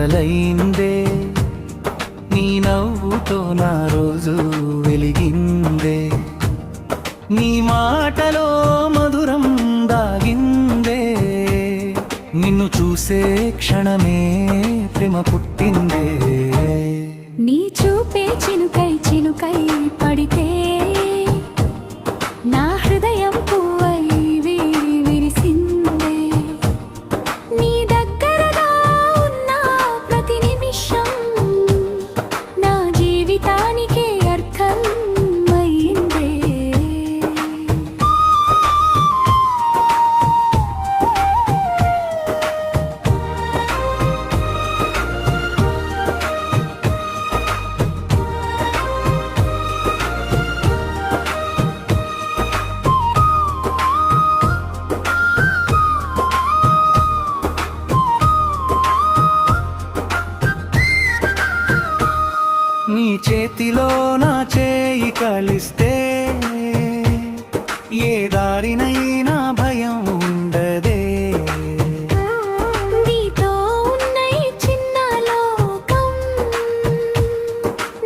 మొదలైందే, నీ నవ్వుతో నా రోజు వెలిగిందే, నీ మాటలో మధురం దాగిందే, నిన్ను చూసే క్షణమే ప్రేమ పుట్టిందే. నీ చూపే చినుకై చినుకై పడితే నా హృదయం పువ్వై విరిసిందే. నీ దగ్గరగా ఉన్న ప్రతి నిమిషం నా జీవితానికే అర్థం అయిందే. నీ చేతిలో నా చేయి కలిస్తే ఏ దారినైనా భయం ఉండదే. నీతో ఉన్న ఈ చిన్న లోకం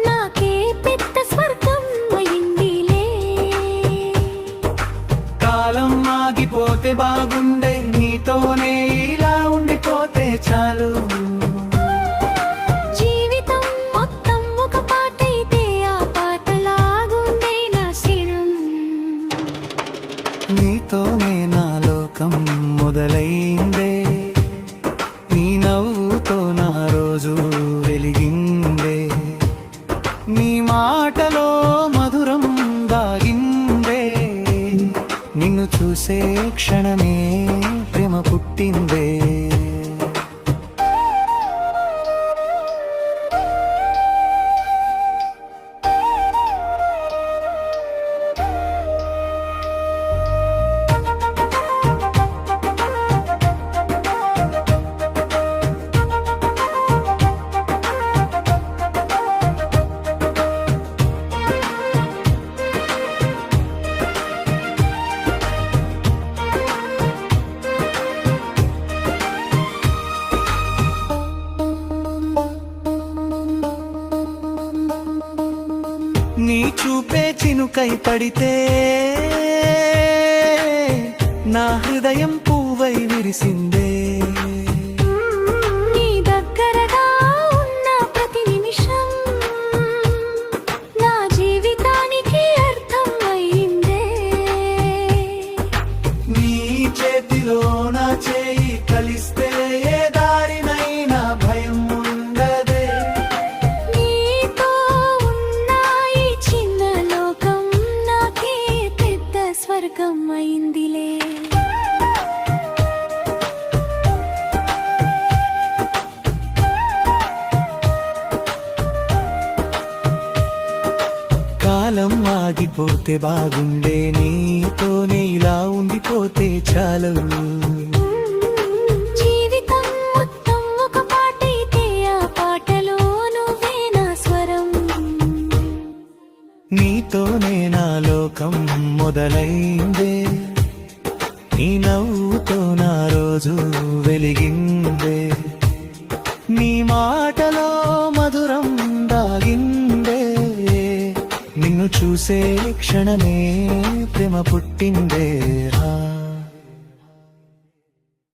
నాకే పెద్ద స్వర్గం అయిందిలే. కాలం ఆగిపోతే బాగుండే, నీతోనే ఇలా ఉండిపోతే చాలు. నీతోనే నా లోకం మొదలైందే, నీ నవ్వుతో నా రోజు వెలిగిందే, నీ మాటలో మధురం దాగిందే, నిన్ను చూసే క్షణమే ప్రేమ పుట్టిందే. నీ చూపే చినుకై పడితే నా హృదయం పువ్వై విరిసిందే. నీ దగ్గరగా ఉన్న ప్రతి నిమిషం నా జీవితానికి అర్థం అయిందే. నీ చేతిలో నా చేయి కలిస్తే ఏ దారినైనా భయం ఉండదే. నీతో ఉన్న ఈ చిన్న లోకం నాకే పెద్ద స్వర్గం అయిందిలే. కాలం ఆగిపోతే బాగుండే, నీతోనే ఇలా ఉండిపోతే చాలు. జీవితం మొత్తం ఒక పాటైతే ఆ పాటలో నువ్వే నా స్వరం. నీతోనే నా లోకం మొదలైందే, నీ నవ్వుతో నా రోజు వెలిగిందే, నీ మాటలో మధురం దాగిందే, నిన్ను చూసే క్షణమే ప్రేమ పుట్టిందే.